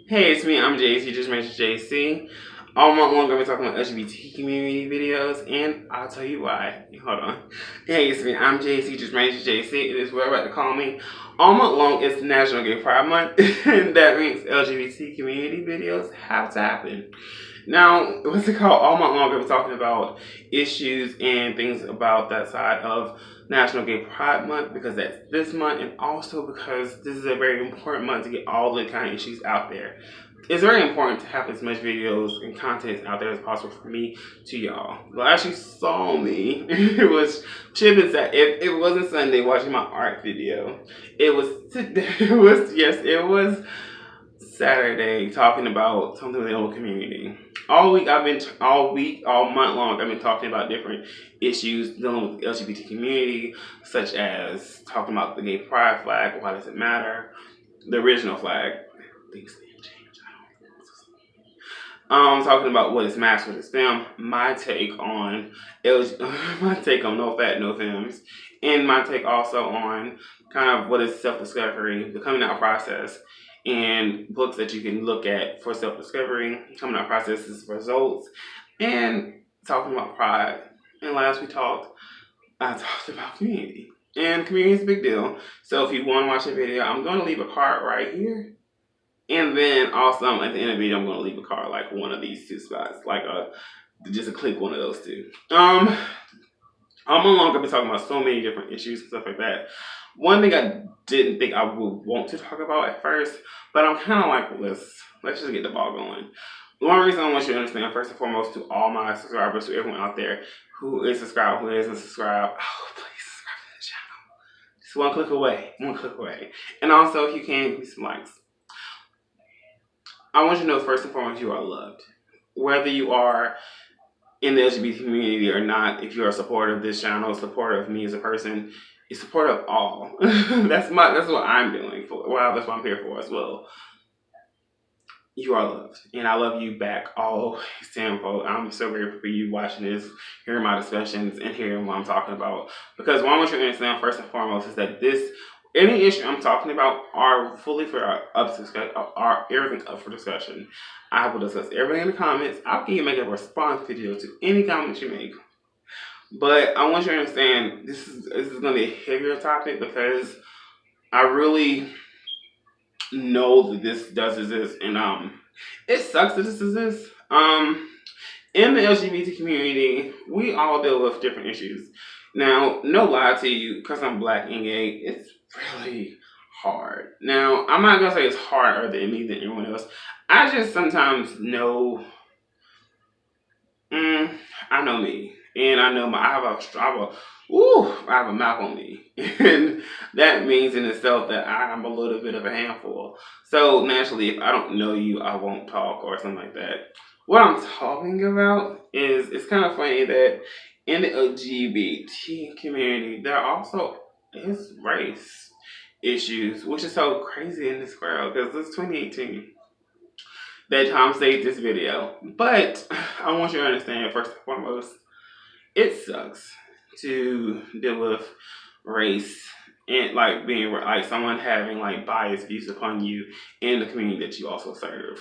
Hey, it's me. I'm JC. Just mentioned JC. All month long, I've been talking about LGBT community videos, and I'll tell you why. Hold on. Hey, it's me. I'm JC. Just mentioned JC. It is what about to call me. All month long, it's National Gay Pride Month, and that means LGBT community videos have to happen. Now, what's it called? All month long, I've been talking about issues and things about that side of National Gay Pride Month because that's this month, and also because this is a very important month to get all the kind of issues out there. It's very important to have as much videos and content out there as possible for me to y'all. Last you saw me, it was should have been Saturday. It wasn't Sunday watching my art video. It was today. It was Saturday talking about something in the old community. All month long, I've been talking about different issues dealing with the LGBT community, such as talking about the gay pride flag, why does it matter, the original flag, things didn't change. Talking about what is mask, what is femme, my take on my take on no fat, no femmes, and my take also on kind of what is self-discovery, the coming out process, and books that you can look at for self-discovery, coming out processes, results, and talking about pride. And last I talked about community. And community is a big deal. So if you want to watch a video, I'm going to leave a card right here. And then also at the end of the video, I'm going to leave a card like one of these two spots. Just to click one of those two. I'm no longer been talking about so many different issues and stuff like that. One thing I didn't think I would want to talk about at first, but I'm kind of like, let's just get the ball going. One reason I want you to understand, first and foremost, to all my subscribers, to everyone out there who is subscribed, who isn't subscribed, please subscribe to the channel. Just one click away. And also, if you can, give me some likes. I want you to know, first and foremost, you are loved. Whether you are in the LGBT community or not, if you're a supporter of this channel, supporter of me as a person, you're supporter of all. That's what I'm doing for. Well, that's what I'm here for as well. You are loved, and I love you back always tenfold. I'm so grateful for you watching this, hearing my discussions, and hearing what I'm talking about. Because what I want you to understand first and foremost is that any issue I'm talking about are fully everything up for discussion. I will discuss everything in the comments. I'll give you make a response video to any comments you make. But I want you to understand this is going to be a heavier topic because I really know that this does exist, and it sucks that this exists. In the LGBT community, we all deal with different issues. Now, no lie to you, because I'm black and gay, it's really hard. Now, I'm not gonna say it's harder than me than anyone else. I just sometimes know. I know me, and I know I have a mouth on me, and that means in itself that I'm a little bit of a handful. So naturally, if I don't know you, I won't talk or something like that. What I'm talking about is it's kind of funny that in the LGBT community, there also is race issues, which is so crazy in this world because it's 2018 that Tom saved this video. But I want you to understand, first and foremost, it sucks to deal with race and like being like someone having like biased views upon you in the community that you also serve.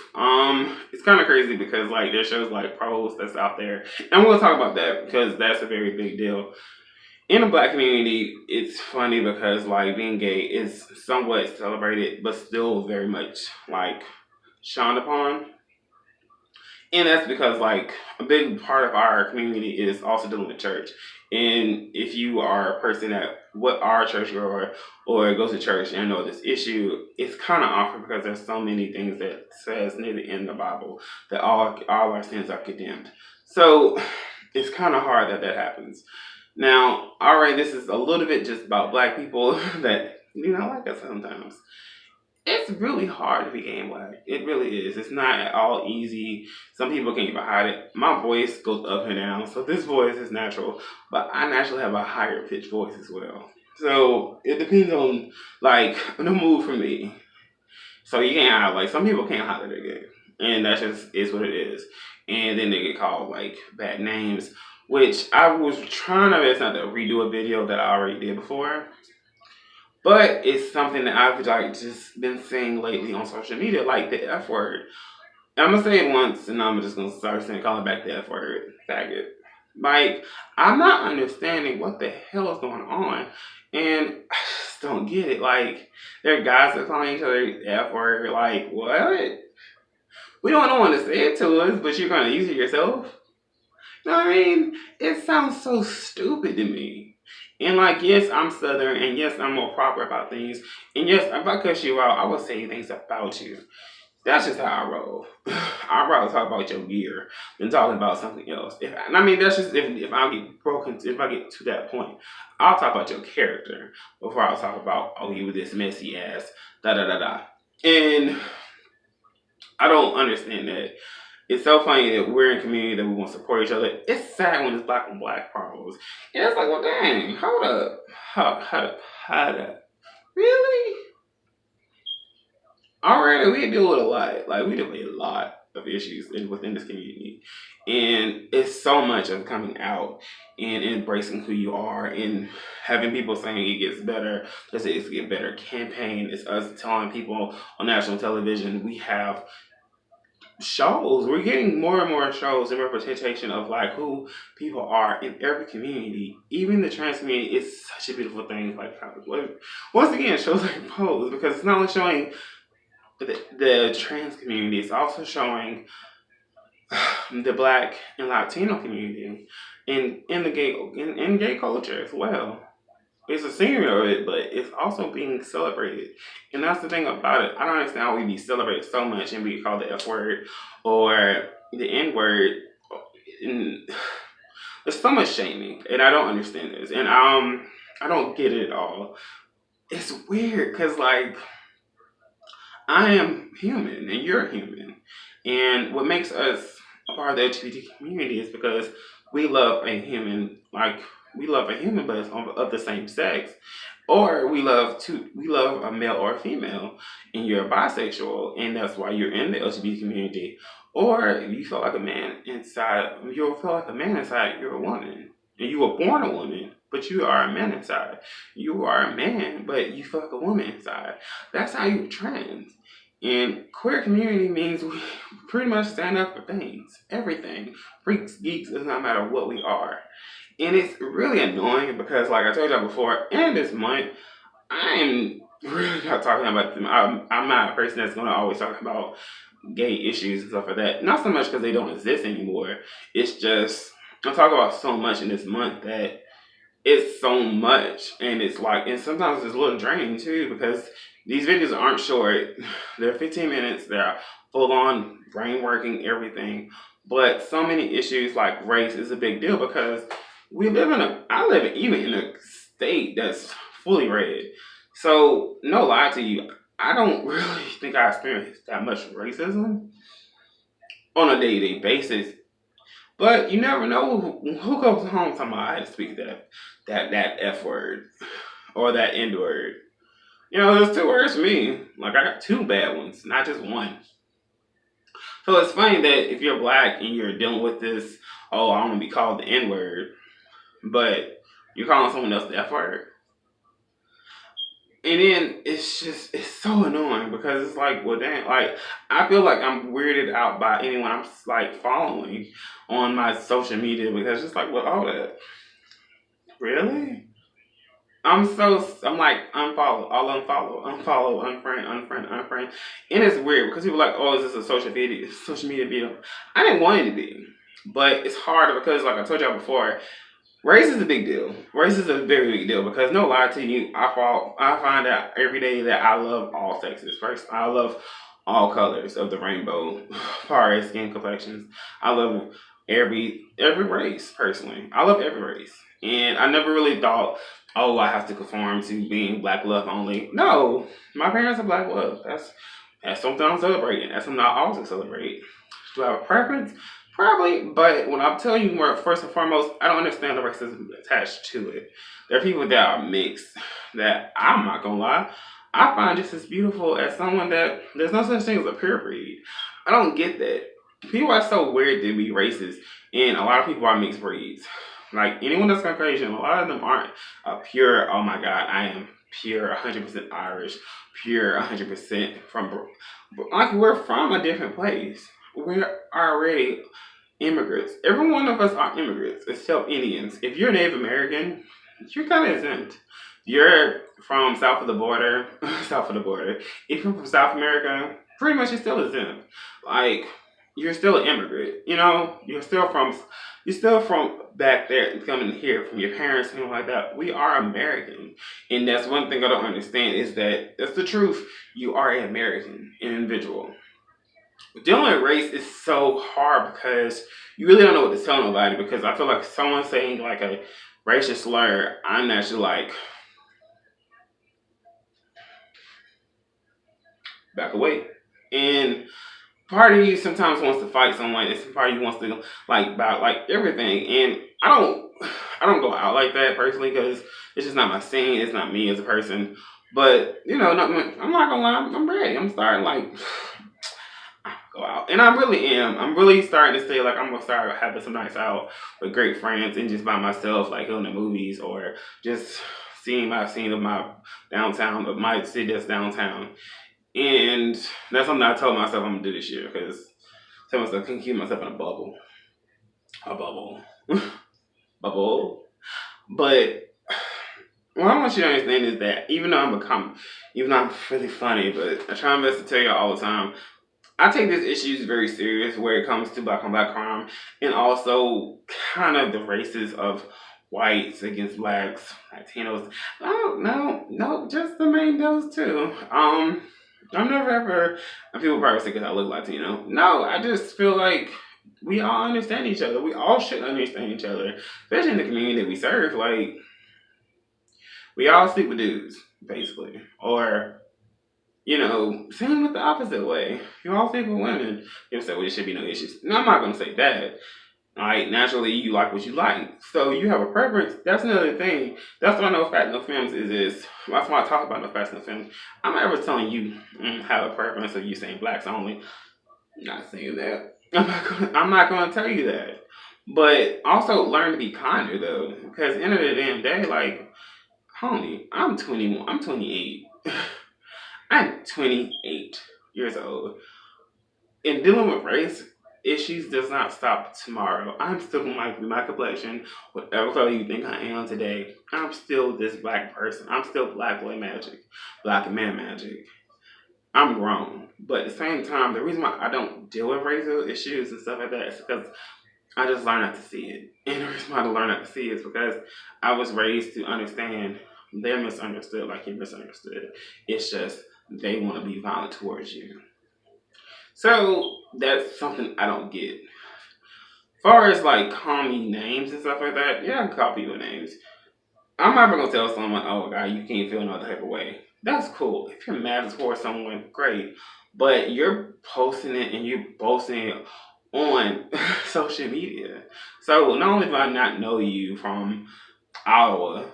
It's kind of crazy because like there's shows like Pros that's out there, and I'm gonna talk about that because that's a very big deal. In the black community, it's funny because like being gay is somewhat celebrated, but still very much like shunned upon. And that's because like a big part of our community is also dealing with church. And if you are a person that what our church or goes to church and know this issue, it's kind of awkward because there's so many things that says near the end of the Bible that all our sins are condemned. So it's kind of hard that happens. Now, all right, this is a little bit just about black people that do not like us sometimes. It's really hard to be gay and black. It really is. It's not at all easy. Some people can't even hide it. My voice goes up and down, so this voice is natural, but I naturally have a higher pitched voice as well. So it depends on like the mood for me. So you can't hide, like some people can't hide that they're gay, and that just is what it is. And then they get called like bad names, which I was trying to best not to redo a video that I already did before. But it's something that I've like just been seeing lately on social media, like the F word. I'm gonna say it once, and I'm just gonna start saying, calling back the F word, faggot. Like, I'm not understanding what the hell is going on, and I just don't get it. Like, there are guys that calling each other the F word. Like, what? We don't know when to say it to us, but you're gonna use it yourself. You know what I mean? It sounds so stupid to me. And like, yes, I'm Southern, and yes, I'm more proper about things. And yes, if I cuss you out, I will say things about you. That's just how I roll. I'd rather talk about your gear than talking about something else. And I mean, that's just if I get broken, if I get to that point, I'll talk about your character before I'll talk about, oh, you were this messy ass, da da da da. And I don't understand that. It's so funny that we're in a community that we want to support each other. It's sad when it's black on black problems. And it's like, well, dang, hold up. Hold up. Really? Already, we deal with a lot. Like, we deal with a lot of issues within this community. And it's so much of coming out and embracing who you are and having people saying it gets better. Just it's get better campaign. It's us telling people on national television we have shows. We're getting more and more shows and representation of like who people are in every community. Even the trans community is such a beautiful thing. Like, once again, shows like Pose, because it's not only showing the trans community, is also showing the Black and Latino community in the gay culture as well. It's a senior of it, but it's also being celebrated. And that's the thing about it. I don't understand how we be celebrated so much and we call the F word or the N word. And there's so much shaming, and I don't understand this. And I don't get it at all. It's weird because like I am human and you're human. And what makes us a part of the LGBT community is because we love a human, like we love a human but it's of the same sex. Or we love a male or a female and you're bisexual and that's why you're in the LGBT community. Or if you feel like a man inside, you'll feel like a man inside, you're a woman. And you were born a woman, but you are a man inside. You are a man, but you feel like a woman inside. That's how you're trans. And queer community means we pretty much stand up for things, everything. Freaks, geeks, it does not matter what we are. And it's really annoying because, like I told y'all before, in this month, I'm really not talking about them. I'm not a person that's going to always talk about gay issues and stuff like that. Not so much because they don't exist anymore. It's just, I talk about so much in this month that it's so much, and it's like, and sometimes it's a little draining too because these videos aren't short. They're 15 minutes. They're full on brain working, everything. But so many issues like race is a big deal because I live even in a state that's fully red. So no lie to you, I don't really think I experience that much racism on a day-to-day basis. But you never know who comes home to my eye to speak that F word or that N word. You know, there's two words for me. Like I got two bad ones, not just one. So it's funny that if you're black and you're dealing with this, oh, I want to be called the N word, but you're calling someone else the F word. And then it's so annoying because it's like, well, damn, like I feel like I'm weirded out by anyone I'm like following on my social media because it's like, what all that? Really? I'm like unfollow, I'll unfollow, unfriend. And it's weird because people are like, oh, is this a social media video? I didn't want it to be. But it's hard because like I told y'all before, race is a big deal. Race is a very big deal because no lie to you, I find out every day that I love all sexes. First, I love all colors of the rainbow, as far as skin complexions. I love every race personally. I love every race, and I never really thought, oh, I have to conform to being black love only. No, my parents are black love. That's something I'm celebrating. That's something I always celebrate. Do I have a preference? Probably, but when I'm telling you more, first and foremost, I don't understand the racism attached to it. There are people that are mixed that I'm not gonna lie, I find just as beautiful as someone that there's no such thing as a pure breed. I don't get that. People are so weird to be racist, and a lot of people are mixed breeds. Like anyone that's Caucasian, a lot of them aren't a pure, oh my god, I am pure 100% Irish, pure 100% from, like, we're from a different place. We're already immigrants. Every one of us are immigrants, except Indians. If you're Native American, you're kind of exempt. You're from south of the border, south of the border. If you're from South America, pretty much you're still exempt. Like, you're still an immigrant. You know, you're still from back there coming here from your parents and like that. We are American, and that's one thing I don't understand is that that's the truth. You are an American, an individual. Dealing with race is so hard because you really don't know what to tell nobody. Because I feel like someone saying like a racial slur, I'm actually like, back away. And part of you sometimes wants to fight someone, and some part of you wants to like about like everything. And I don't go out like that personally because it's just not my scene. It's not me as a person. But you know, I'm not gonna lie. I'm ready. I'm starting like go out, and I really am. I'm really starting to say like I'm gonna start having some nights out with great friends and just by myself, like going to movies or just seeing my scene of my downtown of my city that's downtown. And that's something I told myself I'm gonna do this year because I told myself I can keep myself in a bubble, bubble. But what I want you to understand is that even though I'm really funny, but I try my best to tell you all the time. I take these issues very serious where it comes to black on black crime and also kind of the races of whites against blacks, Latinos. No, just the main those two. I'm never ever, and people probably say because I look Latino. No, I just feel like we all understand each other. We all should understand each other, especially in the community that we serve. Like, we all sleep with dudes, basically. Or you know, same with the opposite way. You all sleep with women. People say, well, there should be no issues. No, I'm not going to say that. Like, naturally, you like what you like. So you have a preference. That's another thing. That's what I know Fat No Films is. That's why I talk about No Fat No Films. I'm not ever telling you have a preference of you saying blacks only. I'm not saying that. I'm not going to tell you that. But also learn to be kinder, though. Because at the end of the damn day, like, homie, I'm 21. I'm 28. I'm 28 years old. And dealing with race issues does not stop tomorrow. I'm still my complexion, whatever color you think I am today. I'm still this black person. I'm still black boy magic, black man magic. I'm grown. But at the same time, the reason why I don't deal with racial issues and stuff like that is because I just learn not to see it. And the reason why I learn not to see it is because I was raised to understand they're misunderstood like you're misunderstood. It's just they want to be violent towards you. So that's something I don't get. As far as like call me names and stuff like that, yeah, I can call people names. I'm never gonna tell someone, oh god, you can't feel no type of way. That's cool. If you're mad towards someone, great. But you're posting it and you're posting it on social media. So not only do I not know you from Iowa,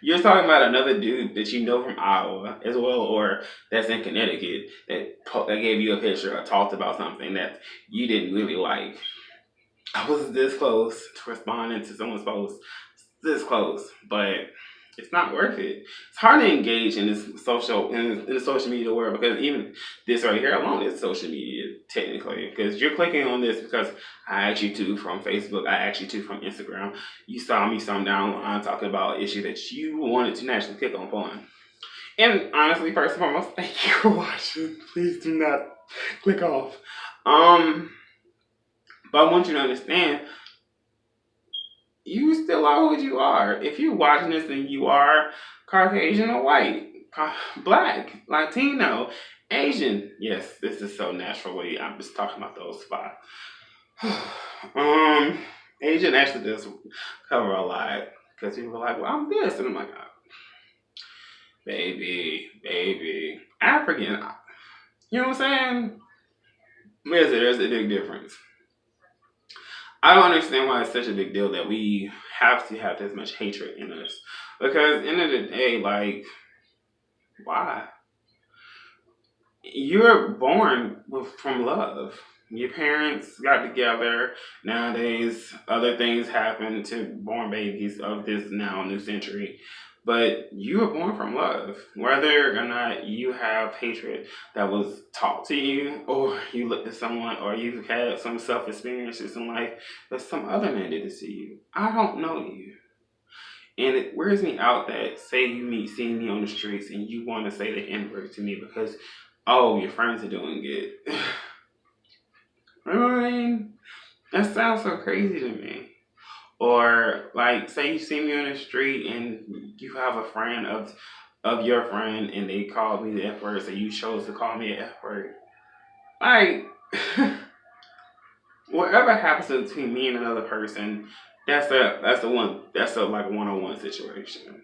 you're talking about another dude that you know from Iowa as well, or that's in Connecticut that gave you a picture or talked about something that you didn't really like. I was this close to responding to someone's post, this close, but it's not worth it. It's hard to engage in this in the social media world because even this right here alone is social media technically. Because you're clicking on this because I asked you to from Facebook, I asked you to from Instagram. You saw me some down the line talking about an issue that you wanted to naturally click on. And honestly, first and foremost, thank you for watching. Please do not click off. But I want you to understand, you still are what you are. If you're watching this and you are Caucasian or white, black, Latino, Asian, yes, this is so naturally. I'm just talking about those five. Asian actually does cover a lot because people are like, well, I'm this, and I'm like, oh, baby, African. You know what I'm saying? There's a big difference. I don't understand why it's such a big deal that we have to have this much hatred in us. Because at the end of the day, like, why? You're born from love. Your parents got together. Nowadays, other things happen to born babies of this now new century. But you were born from love. Whether or not you have hatred that was taught to you, or you looked at someone, or you've had some self experiences in life that some other man did it to you. I don't know you. And it wears me out that say you see me on the streets and you want to say the N-word to me because, oh, your friends are doing it. I mean, that sounds so crazy to me. Or like, say you see me on the street and you have a friend of your friend and they called me the F word, so you chose to call me an F word. Like, whatever happens between me and another person, that's a like one-on-one situation.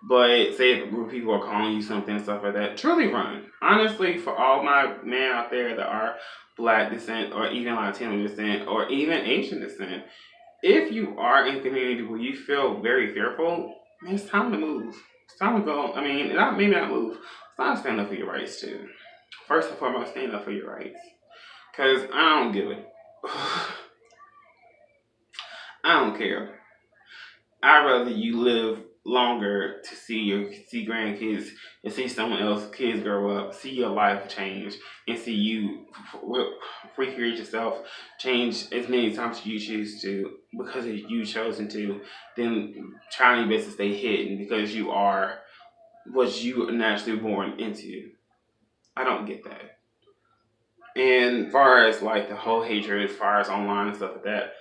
But say if a group of people are calling you something and stuff like that, truly run. Honestly, for all my men out there that are black descent or even Latino descent or even Asian descent, if you are in a community where you feel very fearful, man, it's time to move. It's time to go. I mean, maybe not move. It's time to stand up for your rights too. First and foremost, stand up for your rights. Because I don't give it. I don't care. I'd rather you live longer to see grandkids and see someone else's kids grow up, see your life change, and see you recreate yourself, change as many times as you choose to because you chosen to, then trying your best to stay hidden because you are what you are naturally born into. I don't get that. And as far as like the whole hatred, as far as online and stuff like that,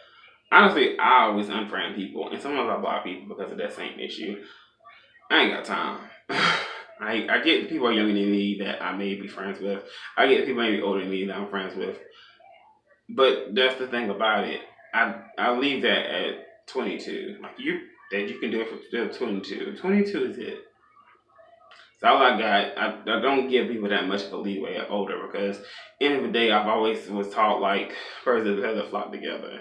honestly, I always unfriend people, and sometimes I block people because of that same issue. I ain't got time. I get the people younger than me that I may be friends with. I get the people maybe older than me that I'm friends with. But that's the thing about it. I leave that at 22. Like you can do it for 22. 22 is it. That's all I got. I don't give people that much of a leeway at older because end of the day I've always was taught like birds of a feather flock together.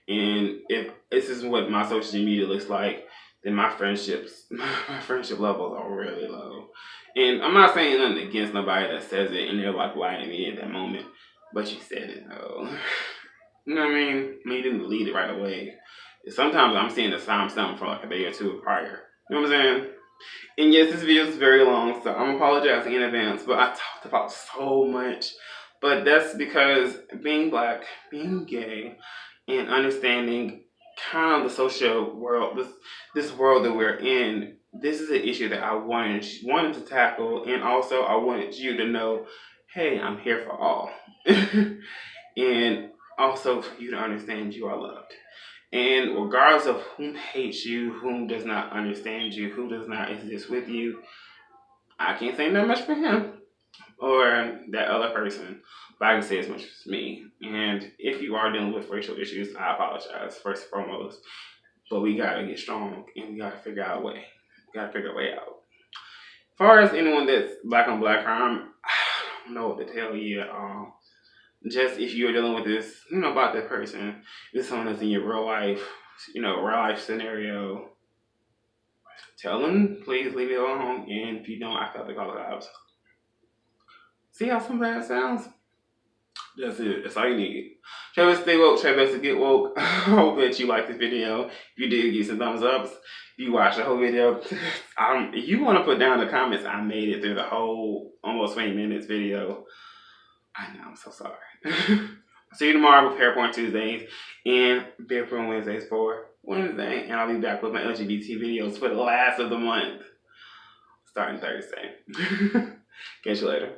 And if this is what my social media looks like, then my friendship levels are really low. And I'm not saying nothing against nobody that says it and they're like lying to me at that moment. But you said it though. You know what I mean? I mean, you didn't delete it right away. Sometimes I'm seeing the same stuff for like a day or two prior. You know what I'm saying? And yes, this video is very long, so I'm apologizing in advance, but I talked about so much. But that's because being black, being gay, and understanding kind of the social world, this world that we're in, this is an issue that I wanted to tackle, and also I wanted you to know, hey, I'm here for all. And also for you to understand you are loved. And regardless of whom hates you, whom does not understand you, who does not exist with you, I can't say that much for him or that other person, but I can say as much as me. And if you are dealing with racial issues, I apologize first and foremost. But we gotta get strong and we gotta figure out a way. We gotta figure a way out. As far as anyone that's black on black crime, I don't know what to tell you at all. Just if you're dealing with this, about that person, this someone that's in your real life, real life scenario, tell them, please leave it alone. And if you don't, I have to call the cops. See how simple that sounds? That's it. That's all you need. Try to stay woke. Try best to get woke. I hope that you like this video. If you did, give some thumbs up. If you watched the whole video, if you want to put down in the comments, I made it through the whole almost 20 minutes video. I know, I'm so sorry. I'll see you tomorrow with Hair Point Tuesdays and Beer Point Wednesdays for Wednesday. And I'll be back with my LGBT videos for the last of the month. Starting Thursday. Catch you later.